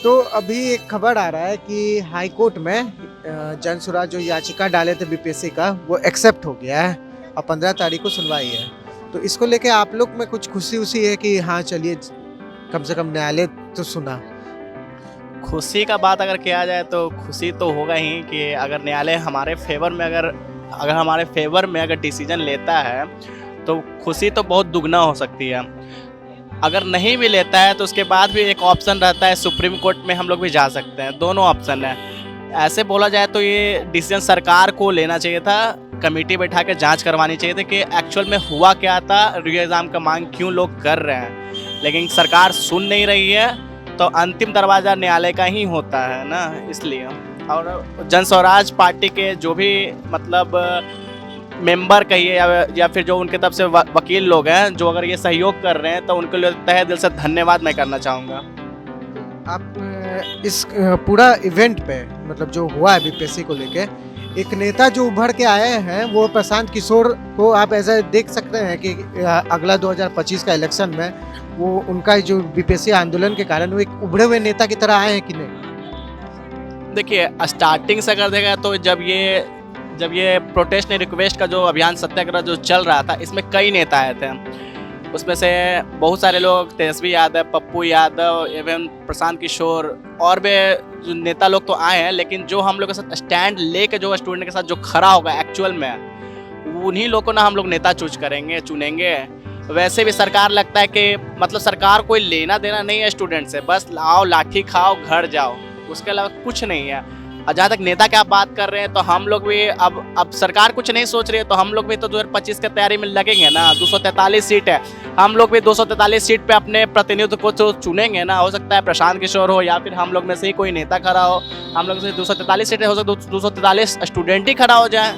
तो अभी एक खबर आ रहा है कि हाई कोर्ट में जन सुराज जो याचिका डाले थे बीपीएससी का वो एक्सेप्ट हो गया है और 15 तारीख को सुनवाई है। तो इसको लेके आप लोग में कुछ खुशी उसी है कि हाँ चलिए कम से कम न्यायालय तो सुना। खुशी का बात अगर किया जाए तो खुशी तो होगा ही कि अगर न्यायालय हमारे फेवर में अगर हमारे फेवर में अगर डिसीजन लेता है तो खुशी तो बहुत दुगना हो सकती है। अगर नहीं भी लेता है तो उसके बाद भी एक ऑप्शन रहता है, सुप्रीम कोर्ट में हम लोग भी जा सकते हैं। दोनों ऑप्शन है। ऐसे बोला जाए तो ये डिसीजन सरकार को लेना चाहिए था, कमेटी बैठा के जांच करवानी चाहिए थी कि एक्चुअल में हुआ क्या था, री एग्ज़ाम का मांग क्यों लोग कर रहे हैं। लेकिन सरकार सुन नहीं रही है तो अंतिम दरवाज़ा न्यायालय का ही होता है ना, इसलिए। और जन स्वराज पार्टी के जो भी मतलब मेंबर कहिए या फिर जो उनके तरफ से वकील लोग हैं जो अगर ये सहयोग कर रहे हैं तो उनके लिए तहे दिल से धन्यवाद मैं करना चाहूँगा। आप इस पूरा इवेंट पे मतलब जो हुआ है बीपीएससी को लेके एक नेता जो उभर के आए हैं वो प्रशांत किशोर को आप ऐसा देख सकते हैं कि अगला 2025 का इलेक्शन में वो उनका जो बीपीएससी आंदोलन के कारण वो एक उभरे हुए नेता की तरह आए हैं कि नहीं? देखिए, स्टार्टिंग से अगर देखा तो जब ये प्रोटेस्ट रिक्वेस्ट का जो अभियान सत्याग्रह जो चल रहा था इसमें कई नेता आए थे। उसमें से बहुत सारे लोग, तेजस्वी यादव, पप्पू यादव एवं प्रशांत किशोर और भी जो नेता लोग तो आए हैं, लेकिन जो हम लोग के साथ स्टैंड लेके जो स्टूडेंट के साथ जो खड़ा होगा एक्चुअल में उन्हीं लोग को ना हम लोग नेता चुनेंगे। वैसे भी सरकार लगता है कि मतलब सरकार कोई लेना देना नहीं है स्टूडेंट से, बस आओ लाठी खाओ घर जाओ, उसके अलावा कुछ नहीं है। और जहाँ तक नेता की आप बात कर रहे हैं तो हम लोग भी अब सरकार कुछ नहीं सोच रही है तो हम लोग भी तो 2025 की तैयारी में लगेंगे ना। 243 सीट है, हम लोग भी 243 सीट पे अपने प्रतिनिधि को तो चुनेंगे ना। हो सकता है प्रशांत किशोर हो या फिर हम लोग में से ही कोई नेता खड़ा हो, हम लोग से 243 सीटें हो सकता है 243 स्टूडेंट ही खड़ा हो जाए,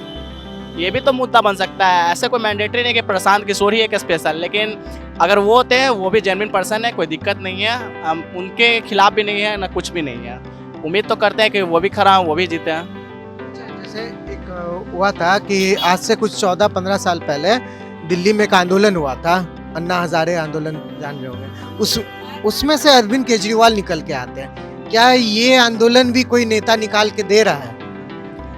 ये भी तो मुद्दा बन सकता है। ऐसे कोई मैंडेटरी नहीं कि प्रशांत किशोर ही एक स्पेशल, लेकिन अगर वो होते हैं वो भी जेन्युइन पर्सन है, कोई दिक्कत नहीं है, हम उनके खिलाफ भी नहीं है ना कुछ भी नहीं है। उम्मीद तो करते हैं कि वो भी खड़ा हो, वो भी जीते हैं। जैसे एक हुआ था कि आज से कुछ 14-15 साल पहले दिल्ली में एक आंदोलन हुआ था, अन्ना हजारे आंदोलन, जान रहे होंगे। उसमें से अरविंद केजरीवाल निकल के आते हैं। क्या ये आंदोलन भी कोई नेता निकाल के दे रहा है?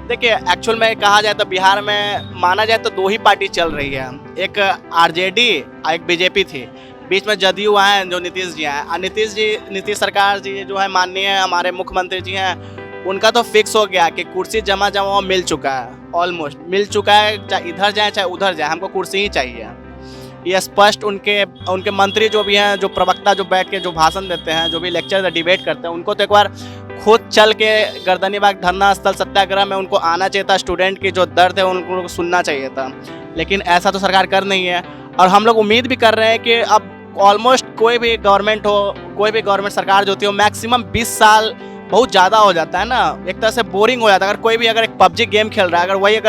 देखिए, एक्चुअल में कहा जाए तो बिहार में माना जाए तो दो ही पार्टी चल रही है, एक आरजेडी और एक बीजेपी थी। बीच में जदयू आए जो नीतीश जी हैं। नीतीश सरकार जी जो है माननीय हमारे मुख्यमंत्री जी हैं, उनका तो फिक्स हो गया कि कुर्सी जमा मिल चुका है, ऑलमोस्ट मिल चुका है। चाहे इधर जाए चाहे उधर जाए, हमको कुर्सी ही चाहिए। ये स्पष्ट उनके मंत्री जो भी हैं, जो प्रवक्ता जो बैठ के जो भाषण देते हैं, जो भी लेक्चर डिबेट करते हैं, उनको तो एक बार खुद चल के गर्दनीबाग धरना स्थल सत्याग्रह में उनको आना चाहिए था। स्टूडेंट की जो दर्द है उनको सुनना चाहिए था, लेकिन ऐसा तो सरकार कर नहीं है। और हम लोग उम्मीद भी कर रहे हैं कि अब ऑलमोस्ट कोई भी गवर्नमेंट सरकार जो होती है मैक्सिमम 20 साल बहुत ज़्यादा हो जाता है ना, एक तरह से बोरिंग हो जाता है। अगर एक पबजी गेम खेल रहा है, अगर वही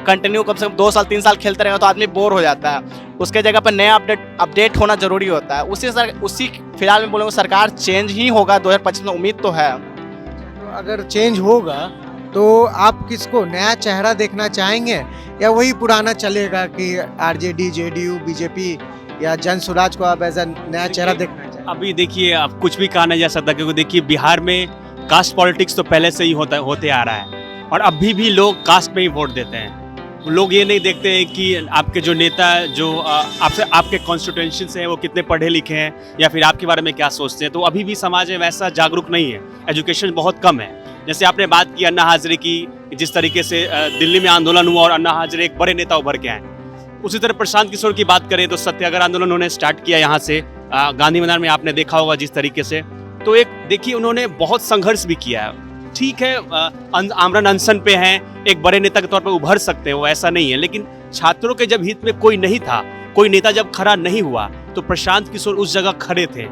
कंटिन्यू कम से कम 2 साल 3 साल खेलते रहेगा तो आदमी बोर हो जाता है। उसके जगह पर नया अपडेट होना जरूरी होता है। उसी फिलहाल में बोलेंगे सरकार चेंज ही होगा 2025 में, उम्मीद तो है। तो अगर चेंज होगा तो आप किसको नया चेहरा देखना चाहेंगे या वही पुराना चलेगा कि आरजेडी, जेडीयू, बीजेपी या जन स्वराज को आप एज नया चेहरा देखना चाहिए? अभी देखिए, अब कुछ भी कहा नहीं जा सकता, क्योंकि देखिए बिहार में कास्ट पॉलिटिक्स तो पहले से ही होते आ रहा है और अभी भी लोग कास्ट में ही वोट देते हैं। लोग ये नहीं देखते हैं कि आपके जो नेता जो आपके कॉन्स्टिट्यूएंसी से हैं वो कितने पढ़े लिखे हैं या फिर आपके बारे में क्या सोचते हैं। तो अभी भी समाज में वैसा जागरूक नहीं है, एजुकेशन बहुत कम है। जैसे आपने बात की अन्ना हजारे की, जिस तरीके से दिल्ली में आंदोलन हुआ और अन्ना हजारे एक बड़े नेता उभर के आए, उसी तरह प्रशांत किशोर की बात करें तो सत्याग्रह आंदोलन उन्होंने स्टार्ट किया यहाँ से गांधी मैदान में, आपने देखा होगा जिस तरीके से। तो एक देखिए उन्होंने बहुत संघर्ष भी किया है। ठीक है, आमरण अनशन पे हैं, एक बड़े नेता के तौर पर उभर सकते हैं, वो ऐसा नहीं है। लेकिन छात्रों के जब हित में कोई नहीं था, कोई नेता जब खड़ा नहीं हुआ तो प्रशांत किशोर उस जगह खड़े थे।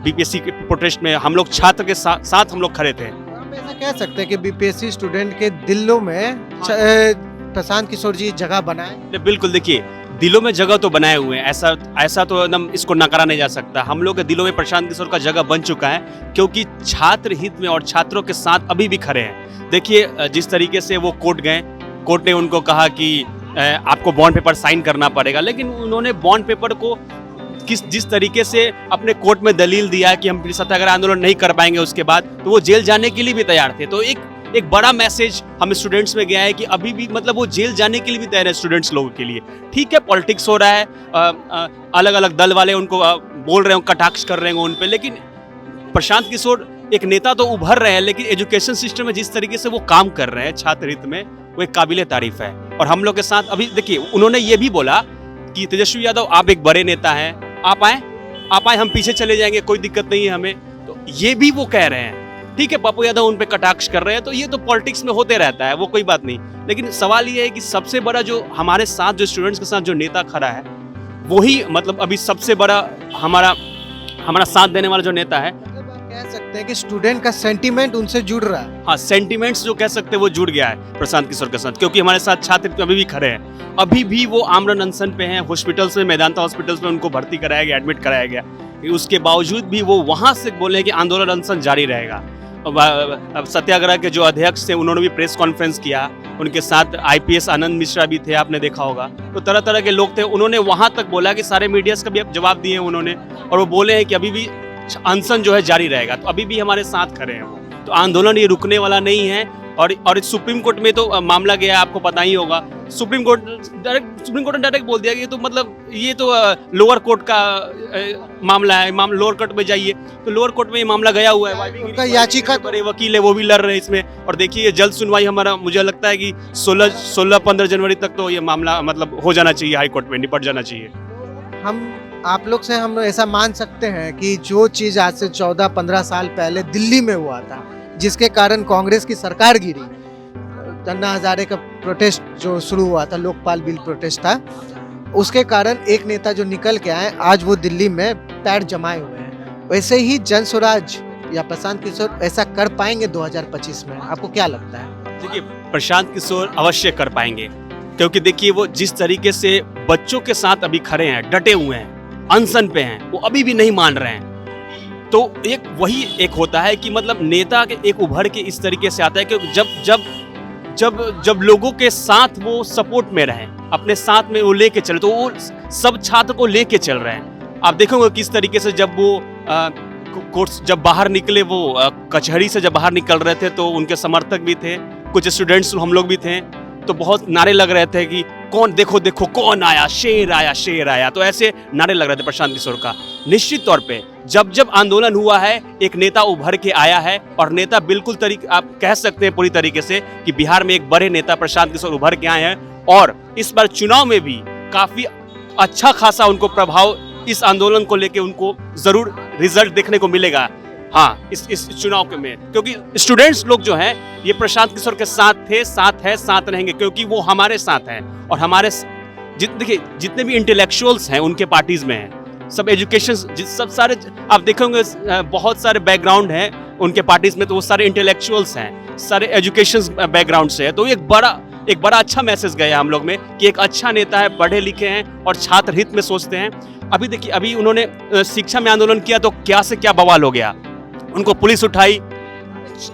बीपीएससी के प्रोटेस्ट में हम लोग छात्र के साथ हम लोग खड़े थे। हम ऐसा कह सकते हैं कि बीपीएससी स्टूडेंट के दिलों में प्रशांत किशोर जी जगह बनाए। बिल्कुल, देखिए दिलों में जगह तो बनाए हुए हैं, ऐसा तो एकदम इसको नकारा नहीं जा सकता। हम लोग के दिलों में प्रशांत किशोर का जगह बन चुका है, क्योंकि छात्र हित में और छात्रों के साथ अभी भी खड़े हैं। देखिए जिस तरीके से वो कोर्ट गए, कोर्ट ने उनको कहा कि आपको बॉन्ड पेपर साइन करना पड़ेगा, लेकिन उन्होंने बॉन्ड पेपर को जिस तरीके से अपने कोर्ट में दलील दिया कि हम सत्याग्रह आंदोलन नहीं कर पाएंगे उसके बाद, तो वो जेल जाने के लिए भी तैयार थे। तो एक बड़ा मैसेज हम स्टूडेंट्स में गया है कि अभी भी मतलब वो जेल जाने के लिए भी तैयार है स्टूडेंट्स लोगों के लिए। ठीक है, पॉलिटिक्स हो रहा है, अलग अलग दल वाले उनको बोल रहे हैं, कटाक्ष कर रहे हैं उन पे, लेकिन प्रशांत किशोर एक नेता तो उभर रहे हैं, लेकिन एजुकेशन सिस्टम में जिस तरीके से वो काम कर रहे हैं छात्र हित में, वो एक काबिले तारीफ है। और हम लोग के साथ अभी देखिए, उन्होंने ये भी बोला कि तेजस्वी यादव आप एक बड़े नेता हैं, आप आए, हम पीछे चले जाएंगे, कोई दिक्कत नहीं है हमें। तो ये भी वो कह रहे हैं। ठीक है, पप्पू यादव उन पे कटाक्ष कर रहे हैं, तो ये तो पॉलिटिक्स में होते रहता है, वो कोई बात नहीं। लेकिन सवाल ये है कि सबसे बड़ा जो हमारे साथ, जो स्टूडेंट्स के साथ जो नेता खड़ा है, वही मतलब अभी सबसे बड़ा हमारा साथ देने वाला जो नेता है। कह सकते हैं कि स्टूडेंट का सेंटीमेंट उनसे जुड़ रहा है। हाँ, सेंटीमेंट्स जो कह सकते हैं वो जुड़ गया है प्रशांत किशोर के साथ, क्योंकि हमारे साथ छात्र अभी भी खड़े हैं, अभी भी वो आमरण अनशन पे हैं। हॉस्पिटल्स में, मेदांता हॉस्पिटल्स में उनको भर्ती कराया गया, एडमिट कराया गया। उसके बावजूद भी वो वहाँ से बोले कि आंदोलन अनशन जारी रहेगा। अब सत्याग्रह के जो अध्यक्ष थे, उन्होंने भी प्रेस कॉन्फ्रेंस किया, उनके साथ IPS आनंद मिश्रा भी थे, आपने देखा होगा। तो तरह तरह के लोग थे, उन्होंने वहाँ तक बोला कि सारे मीडियाज का भी जवाब दिए उन्होंने, और वो बोले हैं कि अभी भी अनशन जो है जारी रहेगा। तो अभी भी हमारे साथ खड़े हैं वो। तो आंदोलन ये रुकने वाला नहीं है। और सुप्रीम कोर्ट में तो मामला गया, आपको पता ही होगा। सुप्रीम कोर्ट ने डायरेक्ट बोल दिया कि ये तो मतलब ये तो लोअर कोर्ट का मामला है, लोअर कोर्ट में जाइए। तो लोअर कोर्ट में ये मामला गया हुआ है, उनका याचिका, बड़े वकील है वो भी लड़ रहे हैं इसमें। और देखिए, जल्द सुनवाई हमारा, मुझे लगता है कि 16-15 जनवरी तक तो ये मामला मतलब हो जाना चाहिए, हाई कोर्ट में निपट जाना चाहिए। आप लोग से हम ऐसा मान सकते हैं कि जो चीज़ आज से 14-15 साल पहले दिल्ली में हुआ था, जिसके कारण कांग्रेस की सरकार गिरी, अन्ना हजारे का प्रोटेस्ट जो शुरू हुआ था, लोकपाल बिल प्रोटेस्ट था, उसके कारण एक नेता जो निकल के आए, आज वो दिल्ली में पैर जमाए हुए हैं। वैसे ही जन स्वराज या प्रशांत किशोर ऐसा कर पाएंगे 2025 में? आपको क्या लगता है? देखिए, प्रशांत किशोर अवश्य कर पाएंगे, क्योंकि देखिए वो जिस तरीके से बच्चों के साथ अभी खड़े हैं, डटे हुए हैं, अनशन पे हैं, वो अभी भी नहीं मान रहे हैं। तो एक वही एक होता है कि मतलब नेता के एक उभर के इस तरीके से आता है कि जब लोगों के साथ वो सपोर्ट में रहे, अपने साथ में वो लेके चले, तो वो सब छात्र को लेके चल रहे हैं। आप देखोगे किस तरीके से जब वो कोर्स जब बाहर निकले, वो कचहरी से जब बाहर निकल रहे थे, तो उनके समर्थक भी थे, कुछ स्टूडेंट्स हम लोग भी थे, तो बहुत नारे लग रहे थे कि कौन, देखो देखो कौन आया, शेर आया, शेर आया। तो ऐसे नारे लग रहे थे प्रशांत किशोर का। निश्चित तौर पे जब आंदोलन हुआ है, एक नेता उभर के आया है, और नेता बिल्कुल आप कह सकते हैं पूरी तरीके से कि बिहार में एक बड़े नेता प्रशांत किशोर उभर के आए हैं। और इस बार चुनाव में भी काफी अच्छा खासा उनको प्रभाव इस आंदोलन को लेके उनको जरूर रिजल्ट देखने को मिलेगा। हाँ, इस चुनाव के में, क्योंकि स्टूडेंट्स लोग जो हैं ये प्रशांत किशोर के साथ थे, साथ है, साथ रहेंगे, क्योंकि वो हमारे साथ हैं। और हमारे देखिए, जितने भी इंटेलेक्चुअल्स हैं उनके पार्टीज में हैं, सब एजुकेशन, सब सारे आप देखोगे बहुत सारे बैकग्राउंड हैं उनके पार्टीज में, तो वो सारे इंटेलेक्चुअल्स हैं, सारे एजुकेशन बैकग्राउंड से है। तो एक बड़ा अच्छा मैसेज गया हम लोग में कि एक अच्छा नेता है, पढ़े लिखे हैं और छात्र हित में सोचते हैं। अभी देखिए, अभी उन्होंने शिक्षा में आंदोलन किया तो क्या से क्या बवाल हो गया। उनको पुलिस उठाई,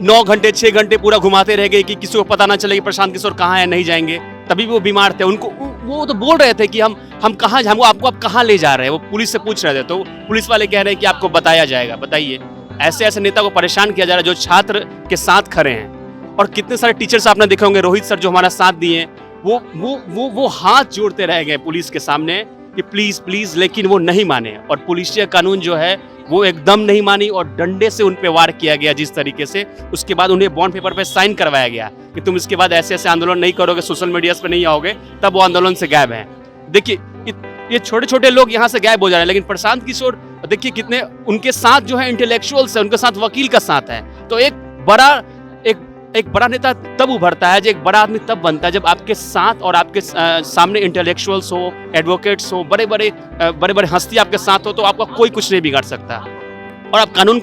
9 घंटे 6 घंटे पूरा घुमाते रह गए कि किसी को पता ना चले कि प्रशांत किशोर कहाँ है, नहीं जाएंगे। तभी वो बीमार थे, उनको वो तो बोल रहे थे कि हम कहाँ, हम आपको आप कहाँ ले जा रहे हैं, वो पुलिस से पूछ रहे थे। तो पुलिस वाले कह रहे हैं कि आपको बताया जाएगा। बताइए, ऐसे नेता को परेशान किया जा रहा है जो छात्र के साथ खड़े हैं। और कितने सारे टीचर्स आपने देखे होंगे, रोहित सर जो हमारा साथ दिए, वो हाथ जोड़ते रह गए पुलिस के सामने कि प्लीज प्लीज, लेकिन वो नहीं माने। और पुलिसिया कानून जो है वो एकदम नहीं मानी, और डंडे से उन पे वार किया गया जिस तरीके से। उसके बाद उन्हें बॉन्ड पेपर पे साइन करवाया गया कि तुम इसके बाद ऐसे आंदोलन नहीं करोगे, सोशल मीडिया पे नहीं आओगे, तब वो आंदोलन से गायब हैं। देखिए, ये छोटे छोटे लोग यहाँ से गायब हो जा रहे हैं, लेकिन प्रशांत किशोर देखिए कितने उनके साथ जो है इंटेलेक्चुअल्स है, उनके साथ वकील का साथ है। तो एक बड़ा नेता तब उभरता है, जो एक बड़ा आदमी तब बनता है जब आपके साथ और आपके सामने इंटेलेक्चुअल्स हो, एडवोकेट्स हो, बड़े बड़े हस्ती आपके साथ हो, तो आपका कोई कुछ नहीं बिगाड़ सकता। और आप कानून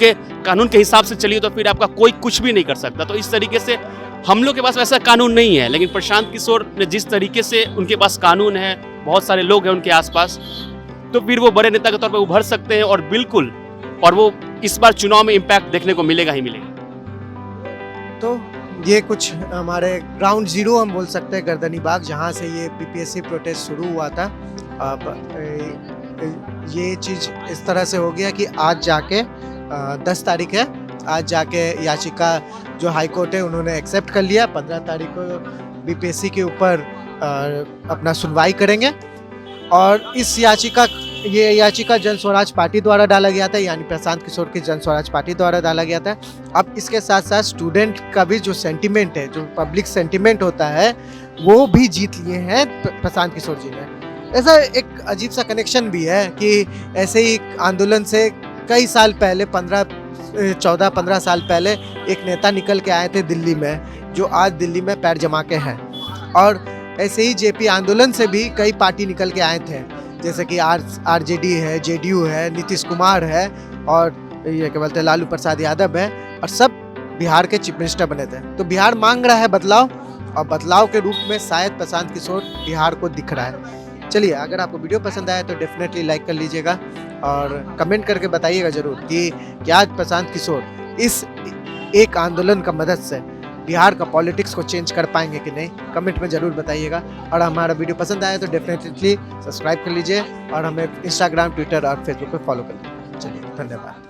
के हिसाब से चलिए तो फिर आपका कोई कुछ भी नहीं कर सकता। तो इस तरीके से हम लोग के पास वैसा कानून नहीं है, लेकिन प्रशांत किशोर ने जिस तरीके से उनके पास कानून है, बहुत सारे लोग हैं उनके आसपास, तो फिर वो बड़े नेता के तौर पर उभर सकते हैं। और बिल्कुल, और वो इस बार चुनाव में इम्पैक्ट देखने को मिलेगा ही मिलेगा। तो ये कुछ हमारे ग्राउंड जीरो हम बोल सकते हैं, गर्दनीबाग, जहाँ से ये PPSC प्रोटेस्ट शुरू हुआ था। अब ये चीज़ इस तरह से हो गया कि आज जाके 10 तारीख है, आज जाके याचिका जो हाई कोर्ट है उन्होंने एक्सेप्ट कर लिया। 15 तारीख को बीपीएससी के ऊपर अपना सुनवाई करेंगे और इस ये याचिका जन स्वराज पार्टी द्वारा डाला गया था, यानी प्रशांत किशोर की जन स्वराज पार्टी द्वारा डाला गया था। अब इसके साथ साथ स्टूडेंट का भी जो सेंटिमेंट है, जो पब्लिक सेंटिमेंट होता है, वो भी जीत लिए हैं प्रशांत किशोर जी ने। ऐसा एक अजीब सा कनेक्शन भी है कि ऐसे ही आंदोलन से कई साल पहले 14-15 साल पहले एक नेता निकल के आए थे दिल्ली में, जो आज दिल्ली में पैर जमा के हैं। और ऐसे ही जेपी आंदोलन से भी कई पार्टी निकल के आए थे, जैसे कि आरजेडी है, जेडीयू है, नीतीश कुमार है और ये क्या बोलते हैं लालू प्रसाद यादव है, और सब बिहार के चीफ मिनिस्टर बने थे। तो बिहार मांग रहा है बदलाव, और बदलाव के रूप में शायद प्रशांत किशोर बिहार को दिख रहा है। चलिए, अगर आपको वीडियो पसंद आया तो डेफिनेटली लाइक कर लीजिएगा और कमेंट करके बताइएगा ज़रूर कि क्या प्रशांत किशोर इस एक आंदोलन का मदद से बिहार का पॉलिटिक्स को चेंज कर पाएंगे कि नहीं। कमेंट में ज़रूर बताइएगा। और हमारा वीडियो पसंद आया तो डेफिनेटली सब्सक्राइब कर लीजिए और हमें इंस्टाग्राम, ट्विटर और फेसबुक पे फॉलो कर लीजिए। चलिए, धन्यवाद।